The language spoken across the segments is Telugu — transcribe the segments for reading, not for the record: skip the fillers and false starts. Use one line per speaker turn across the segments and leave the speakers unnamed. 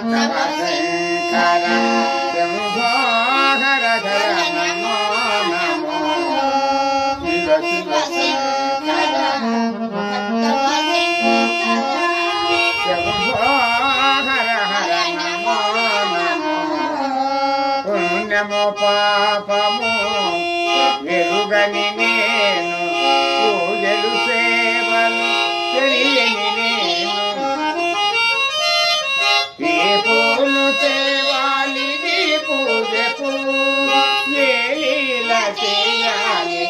తవ శంకర శంభో హర హర నమో నమో శివ శివ శంకర శంభో హర హర నమో నమో పుణ్యము పాపము ఎరుగని నేను పూజలు సేవలు తెలియని నేను ఏ పూలు తేవాలి నీ పూజకు ఏ లీల చేయాలి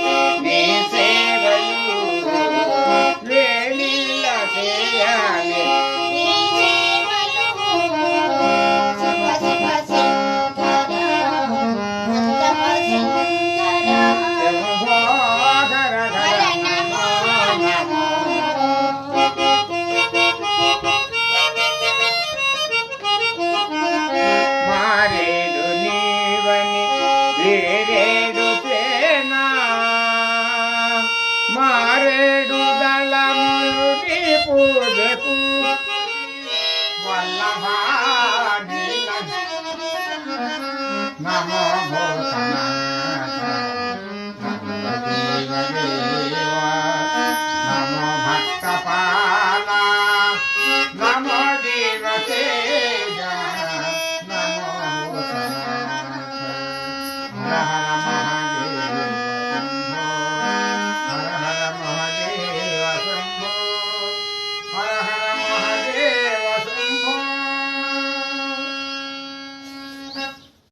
నీ సేవలు ఏ లీల చేయాలి మారేడు దళములు నీ పూజకు వల్లభా నమో భూతనా